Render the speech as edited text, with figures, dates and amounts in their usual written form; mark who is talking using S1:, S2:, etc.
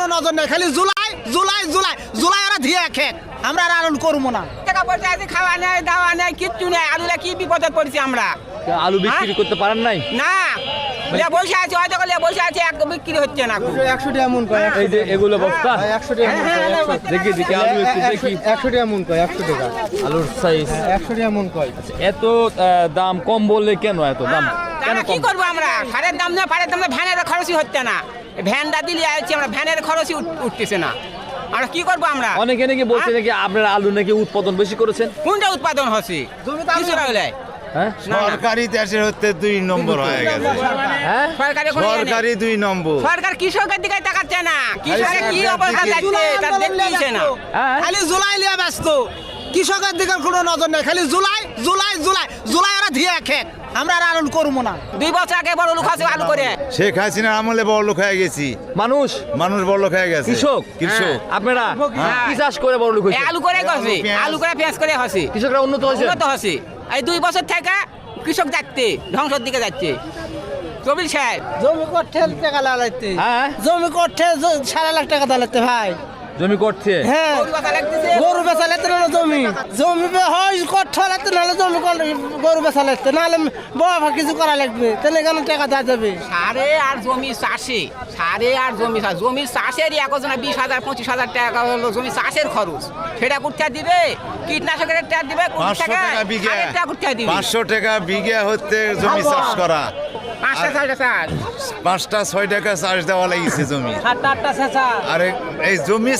S1: কোনো নজর নেই, খালি জুলাই জুলাই জুলাই জুলাই ওরা দিয়ে খেক, আমরা আর আনন্দ করবো না।
S2: টাকা পয়সা আছে, খাওয়া নেই, দাওয়া নেই, কিচ্ছু নেই। আলুরা কি বিপদে পড়ছি আমরা।
S3: আলু বিক্রি করতে পারেন নাই?
S2: না, বসে আছে, হয়তো বসে আছে, এক বিক্রি হচ্ছে না।
S1: 100 টাকা মন কয়,
S3: এই যে এগুলো বস্তা
S1: 100 টাকা মন কয়,
S3: দেখি দেখি আলু একটু দেখি।
S1: 100 টাকা মন কয়, 100 টাকা
S3: আলুর সাইজ
S1: 100 টাকা মন কয়।
S3: এত দাম কম বললে কেন এত দাম? কেন
S2: কি
S3: কম?
S2: করবো আমরা? সারের দাম না, ফারের দাম না, ভ্যানের খরচই হচ্ছে না। ভ্যানটা দিলে আছি আমরা, ভ্যানের খরচই উঠতেছে না। আমরা কি করবো আমরা?
S3: অনেকে নাকি বলছে নাকি আপনারা আলু নাকি উৎপাদন বেশি করেছেন।
S2: কোনটা উৎপাদন হচ্ছে? কিছুটা হলে
S3: হ্যাঁ
S4: সরকারি দেশের হতে 2 নম্বর হয়ে গেছে।
S3: হ্যাঁ
S2: সরকারি কোনো ইয়ে নেই।
S4: সরকারি 2 নম্বর।
S2: সরকার কৃষকের দিকে তাকাচ্ছে না। কৃষকের কি অবস্থা যাচ্ছে তা দেখতেইছে না।
S3: হ্যাঁ
S1: খালি জুলাই লিয়া ব্যস্ত, কৃষকের দিকে কোনো নজর নেই, খালি জুলাই জুলাই জুলাই জুলাই ওরা দিয়ে খেক, আমরা আর আনন্দ করবো না।
S2: 2 বছর আগে বড় লোক আছে আলু করে।
S4: শেখ হাসিনার আমলে বড় লোক হয়ে গেছি,
S3: মানুষ
S4: মানুষ বড় লোক হয়ে গেছে।
S3: কৃষক
S4: কৃষক
S3: আপনারা
S2: হ্যাঁ।
S3: কি চাষ করে বড় লোক
S2: এই
S3: হয়েছে?
S2: আলু করে গেছে,
S4: পেঁয়াজ।
S2: আলু করে পেঁয়াজ করে হচ্ছে,
S3: কৃষকরা উন্নত হয়েছে।
S2: উন্নত হচ্ছে। এই 2 বছর থেকে কৃষক যাচ্ছে ধ্বংসের দিকে যাচ্ছে। কবির সাহেব,
S1: জমি করতে টাকা লাগাইতে,
S3: হ্যাঁ
S1: জমি করতে 7.5 লাখ টাকা দাঁড়াতে ভাই।
S3: জমি করছে
S1: হ্যাঁ,
S2: গরু কথা লাগতেছে।
S1: গরু বেচা লাগতে নাহলে জমি জমি হয় করতে লাগতে নাহলে জমি গরু বেচা লাগতে নাহলে বাবা কিছু করা লাগবে, তাহলে কেন টাকা দেওয়া যাবে?
S2: সারে আর জমি চাষে, সারে আর জমি চাষ, জমি চাষেরই একজনে 20,000 25,000 টাকা হলো জমি চাষের খরচ। সেটা কোথা দিবে? কীটনাশকের টাকা দিবে,
S4: 500 টাকা বিঘা, 500 টাকা বিঘা হতে জমি চাষ করা।
S2: 5টা 6টা চাষ।
S4: 5টা 6 টাকা চাষ দেওয়া লাগিছে জমি।
S1: 7-8টা শেষা
S4: আরে এই জমি